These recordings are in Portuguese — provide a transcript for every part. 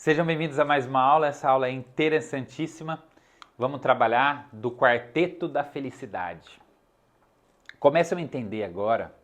Sejam bem-vindos a mais uma aula. Essa aula é interessantíssima. Vamos trabalhar do Quarteto da Felicidade. Comece a entender agora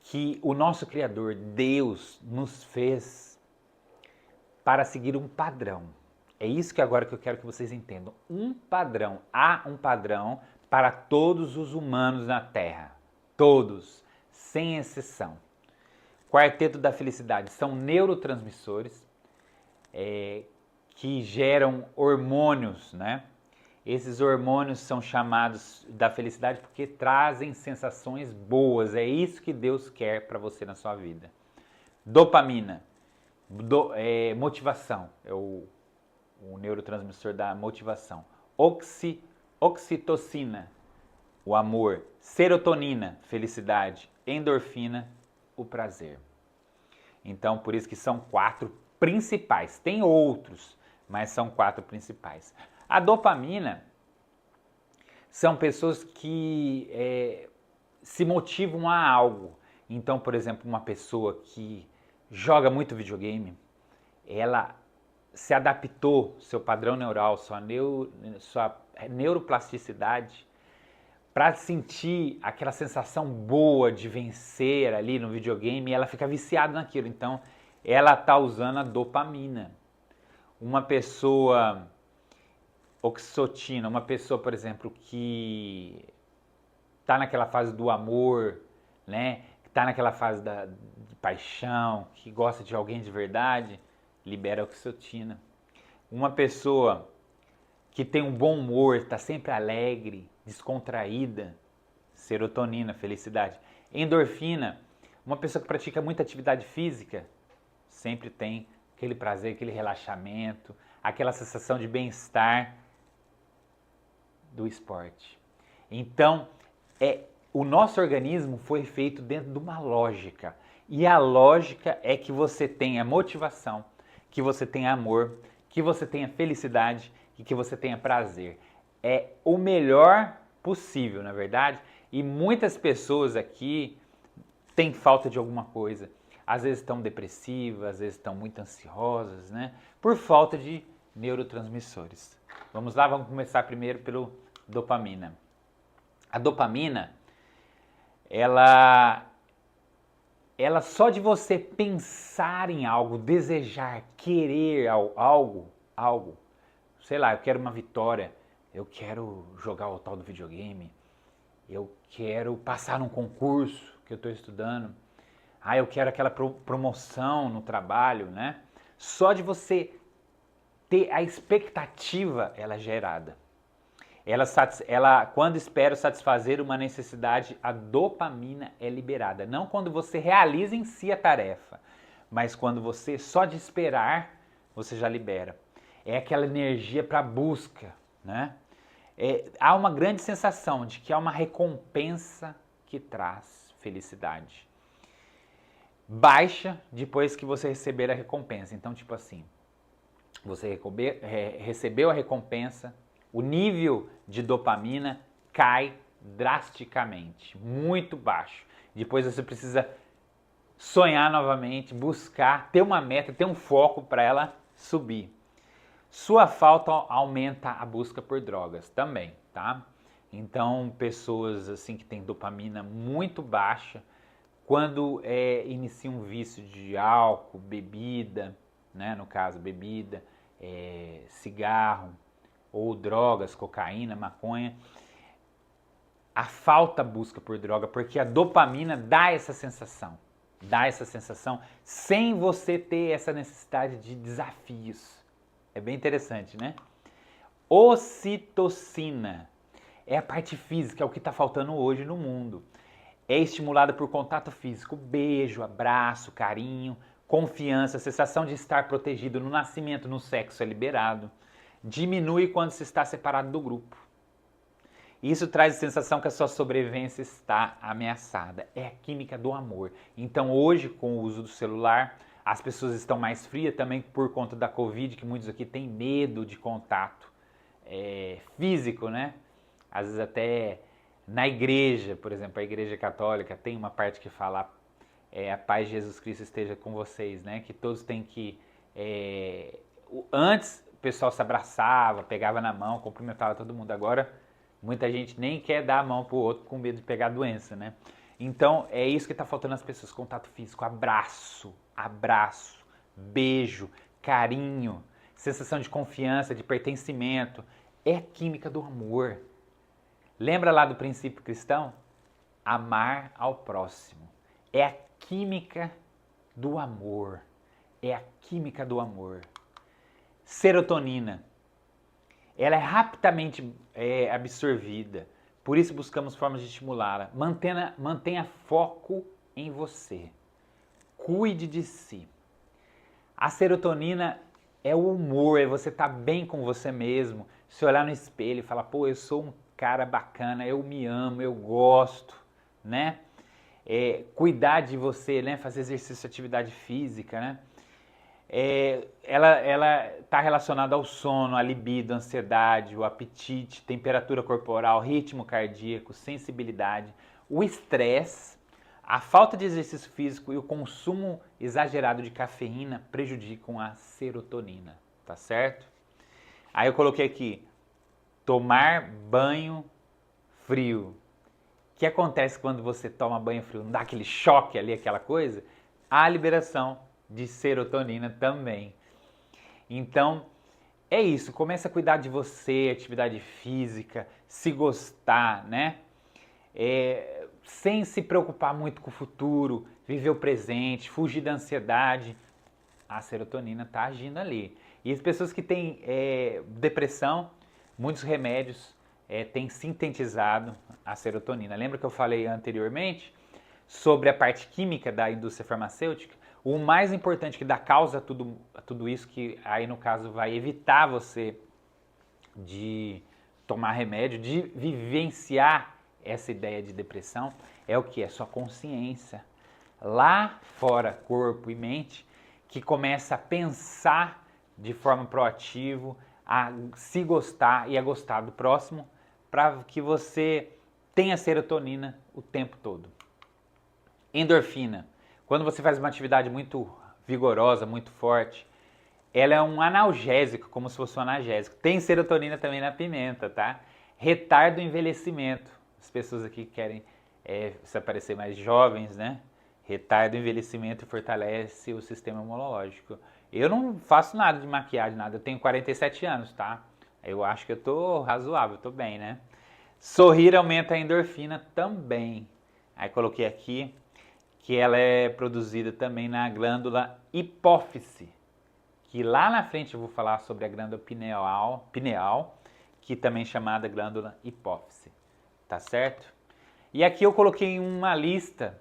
que o nosso Criador, Deus, nos fez para seguir um padrão. É isso que agora que eu quero que vocês entendam. Um padrão. Há um padrão para todos os humanos na Terra. Todos, sem exceção. Quarteto da Felicidade são neurotransmissores que geram hormônios, né? Esses hormônios são chamados da felicidade porque trazem sensações boas. É isso que Deus quer para você na sua vida. Dopamina, motivação, é o neurotransmissor da motivação. Oxitocina, o amor. Serotonina, felicidade. Endorfina, o prazer. Então, por isso que são 4 principais. Tem outros, mas são 4 principais. A dopamina são pessoas que se motivam a algo. Então, por exemplo, uma pessoa que joga muito videogame, ela se adaptou, seu padrão neural, sua neuroplasticidade, para sentir aquela sensação boa de vencer ali no videogame, e ela fica viciada naquilo. Então, ela está usando a dopamina. Uma pessoa oxitocina, uma pessoa, por exemplo, que está naquela fase do amor, né? Que está naquela fase de paixão, que gosta de alguém de verdade, libera oxitocina. Uma pessoa que tem um bom humor, está sempre alegre, descontraída, serotonina, felicidade. Endorfina, uma pessoa que pratica muita atividade física, sempre tem aquele prazer, aquele relaxamento, aquela sensação de bem-estar do esporte. Então, o nosso organismo foi feito dentro de uma lógica. E a lógica é que você tenha motivação, que você tenha amor, que você tenha felicidade e que você tenha prazer. É o melhor possível, na verdade. E muitas pessoas aqui têm falta de alguma coisa. Às vezes estão depressivas, às vezes estão muito ansiosas, né? Por falta de neurotransmissores. Vamos lá, vamos começar primeiro pelo dopamina. A dopamina, ela só de você pensar em algo, desejar, querer algo, sei lá, eu quero uma vitória, eu quero jogar o tal do videogame, eu quero passar num concurso que eu estou estudando, eu quero aquela promoção no trabalho, né? Só de você ter a expectativa, ela é gerada. Ela, quando espera satisfazer uma necessidade, a dopamina é liberada. Não quando você realiza em si a tarefa, mas quando você, só de esperar, você já libera. É aquela energia para busca, né? Há uma grande sensação de que há uma recompensa que traz felicidade. Baixa depois que você receber a recompensa. Então, tipo assim, você recebeu a recompensa, o nível de dopamina cai drasticamente, muito baixo. Depois você precisa sonhar novamente, buscar, ter uma meta, ter um foco para ela subir. Sua falta aumenta a busca por drogas também, tá? Então, pessoas assim que têm dopamina muito baixa, quando iniciam um vício de álcool, bebida, né? No caso, bebida, cigarro, ou drogas, cocaína, maconha, a falta busca por droga, porque a dopamina dá essa sensação sem você ter essa necessidade de desafios. É bem interessante, né? Ocitocina é a parte física, é o que está faltando hoje no mundo. É estimulada por contato físico, beijo, abraço, carinho, confiança, sensação de estar protegido no nascimento, no sexo é liberado. Diminui quando se está separado do grupo. Isso traz a sensação que a sua sobrevivência está ameaçada. É a química do amor. Então hoje, com o uso do celular, as pessoas estão mais frias também por conta da Covid, que muitos aqui têm medo de contato físico, né? Às vezes até na igreja, por exemplo, a igreja católica tem uma parte que fala a paz de Jesus Cristo esteja com vocês, né? Que todos têm que Antes o pessoal se abraçava, pegava na mão, cumprimentava todo mundo. Agora muita gente nem quer dar a mão pro outro com medo de pegar a doença, né? Então é isso que está faltando às pessoas, contato físico, abraço, beijo, carinho, sensação de confiança, de pertencimento. É a química do amor. Lembra lá do princípio cristão? Amar ao próximo. É a química do amor. É a química do amor. Serotonina. Ela é rapidamente absorvida. Por isso buscamos formas de estimulá-la. Mantenha foco em você. Cuide de si. A serotonina é o humor, é você estar bem com você mesmo. Se olhar no espelho e falar, pô, eu sou um cara bacana, eu me amo, eu gosto, né? Cuidar de você, né? Fazer exercício, atividade física, né? Ela está relacionada ao sono, à libido, à ansiedade, o apetite, temperatura corporal, ritmo cardíaco, sensibilidade, o estresse, a falta de exercício físico e o consumo exagerado de cafeína prejudicam a serotonina, tá certo? Aí eu coloquei aqui, tomar banho frio. O que acontece quando você toma banho frio? Não dá aquele choque ali, aquela coisa? A liberação de serotonina também. Então, é isso. Comece a cuidar de você, atividade física, se gostar, né? Sem se preocupar muito com o futuro, viver o presente, fugir da ansiedade. A serotonina está agindo ali. E as pessoas que têm depressão, muitos remédios têm sintetizado a serotonina. Lembra que eu falei anteriormente sobre a parte química da indústria farmacêutica? O mais importante que dá causa a tudo isso, que aí no caso vai evitar você de tomar remédio, de vivenciar essa ideia de depressão, é o que? É sua consciência. Lá fora, corpo e mente, que começa a pensar de forma proativa, a se gostar e a gostar do próximo, para que você tenha serotonina o tempo todo. Endorfina. Quando você faz uma atividade muito vigorosa, muito forte, ela é um analgésico, como se fosse um analgésico. Tem serotonina também na pimenta, tá? Retarda o envelhecimento. As pessoas aqui querem se parecer mais jovens, né? Retarda o envelhecimento e fortalece o sistema imunológico. Eu não faço nada de maquiagem, nada. Eu tenho 47 anos, tá? Eu acho que eu tô razoável, tô bem, né? Sorrir aumenta a endorfina também. Aí coloquei aqui que ela é produzida também na glândula hipófise, que lá na frente eu vou falar sobre a glândula pineal, que também é chamada glândula hipófise, tá certo? E aqui eu coloquei uma lista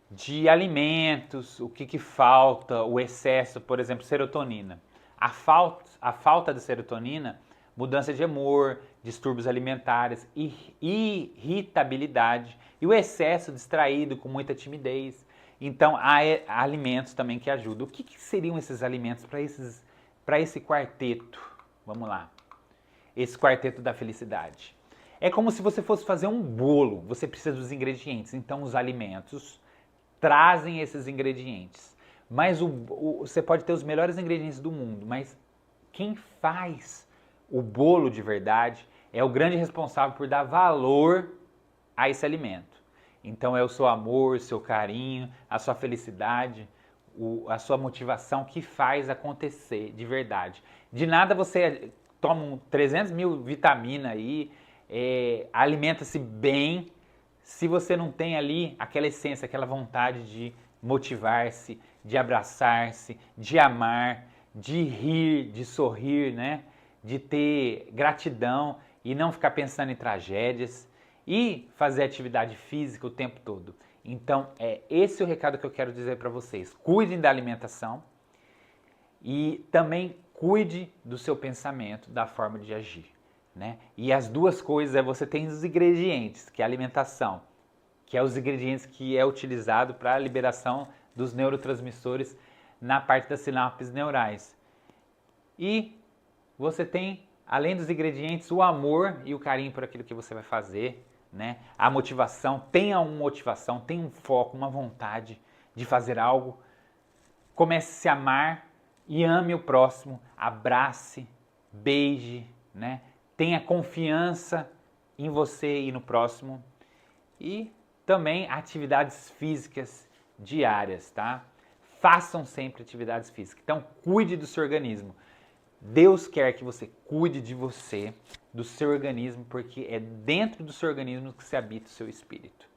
de alimentos, o que falta, o excesso, por exemplo, serotonina. A falta de serotonina, mudança de humor, distúrbios alimentares, irritabilidade e o excesso distraído com muita timidez. Então há alimentos também que ajudam. O que seriam esses alimentos para esse quarteto? Vamos lá. Esse quarteto da felicidade. É como se você fosse fazer um bolo. Você precisa dos ingredientes. Então os alimentos trazem esses ingredientes. Mas você pode ter os melhores ingredientes do mundo, mas quem faz o bolo de verdade é o grande responsável por dar valor a esse alimento. Então é o seu amor, o seu carinho, a sua felicidade, a sua motivação que faz acontecer de verdade. De nada você toma 300 mil vitaminas aí, alimenta-se bem, se você não tem ali aquela essência, aquela vontade de motivar-se, de abraçar-se, de amar, de rir, de sorrir, né? De ter gratidão e não ficar pensando em tragédias e fazer atividade física o tempo todo. Então, esse é o recado que eu quero dizer para vocês. Cuidem da alimentação e também cuide do seu pensamento, da forma de agir, né? E as duas coisas você tem os ingredientes, que é a alimentação, que é os ingredientes que é utilizado para a liberação dos neurotransmissores na parte das sinapses neurais. E você tem, além dos ingredientes, o amor e o carinho por aquilo que você vai fazer, né? A motivação, tenha uma motivação, tenha um foco, uma vontade de fazer algo. Comece a se amar, E ame o próximo, abrace, beije, né? Tenha confiança em você e no próximo. E também atividades físicas diárias, tá? Façam sempre atividades físicas. Então, cuide do seu organismo. Deus quer que você cuide de você, do seu organismo, porque é dentro do seu organismo que se habita o seu espírito.